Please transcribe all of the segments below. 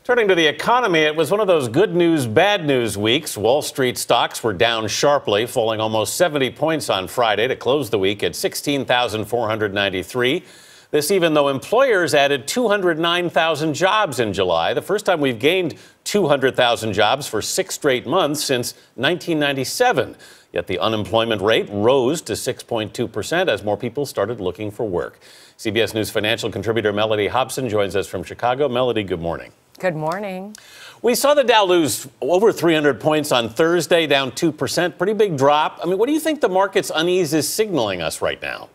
Turning to the economy, it was one of those good news, bad news weeks. Wall Street stocks were down sharply, falling almost 70 points on Friday to close the week at 16,493. This even though employers added 209,000 jobs in July, the first time we've gained 200,000 jobs for 6 straight months since 1997. Yet the unemployment rate rose to 6.2% as more people started looking for work. CBS News financial contributor Mellody Hobson joins us from Chicago. Mellody, good morning. Good morning. We saw the Dow lose over 300 points on Thursday, down 2%. Pretty big drop. I mean, what do you think the market's unease is signaling us right now?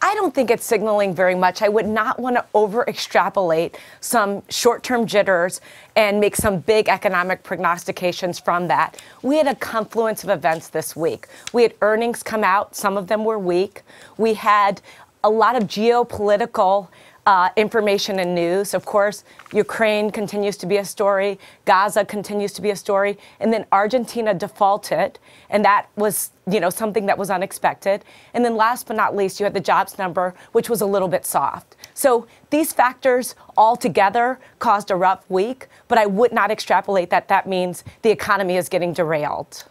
I don't think it's signaling very much. I would not want to over extrapolate some short-term jitters and make some big economic prognostications from that. We had a confluence of events this week. We had earnings come out. Some of them were weak. We had a lot of geopolitical information and news. Of course, Ukraine continues to be a story. Gaza continues to be a story. And then Argentina defaulted. And that was, something that was unexpected. And then last but not least, you had the jobs number, which was a little bit soft. So these factors all together caused a rough week. But I would not extrapolate that means the economy is getting derailed.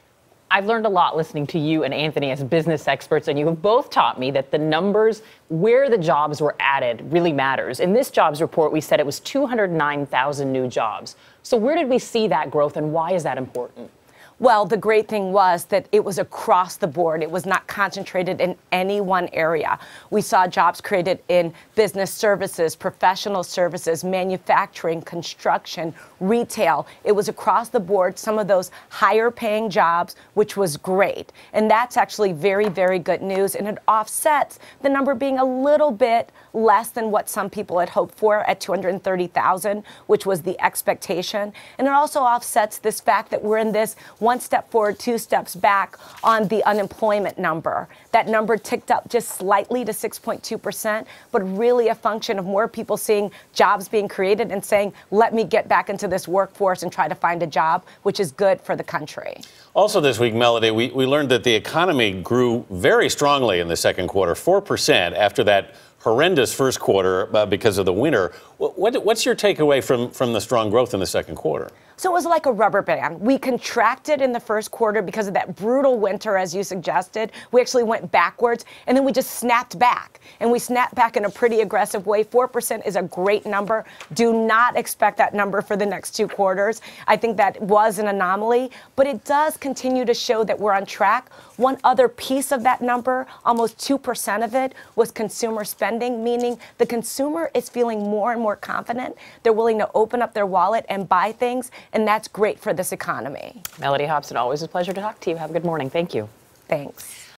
I've learned a lot listening to you and Anthony as business experts, and you have both taught me that the numbers where the jobs were added really matters. In this jobs report, we said it was 209,000 new jobs. So where did we see that growth, and why is that important? Well, the great thing was that it was across the board. It was not concentrated in any one area. We saw jobs created in business services, professional services, manufacturing, construction, retail. It was across the board, some of those higher paying jobs, which was great. And that's actually very, very good news. And it offsets the number being a little bit less than what some people had hoped for at 230,000, which was the expectation. And it also offsets this fact that we're in this one step forward, 2 steps back on the unemployment number. That number ticked up just slightly to 6.2%, but really a function of more people seeing jobs being created and saying, let me get back into this workforce and try to find a job, which is good for the country. Also this week, Mellody, we learned that the economy grew very strongly in the second quarter, 4% after that horrendous first quarter because of the winter. What's your takeaway from the strong growth in the second quarter? So it was like a rubber band. We contracted in the first quarter because of that brutal winter, as you suggested. We actually went backwards, and then we just snapped back. And we snapped back in a pretty aggressive way. 4% is a great number. Do not expect that number for the next 2 quarters. I think that was an anomaly, but it does continue to show that we're on track. One other piece of that number, almost 2% of it, was consumer spending, meaning the consumer is feeling more and more confident. They're willing to open up their wallet and buy things. And that's great for this economy. Mellody Hobson, always a pleasure to talk to you. Have a good morning. Thank you. Thanks.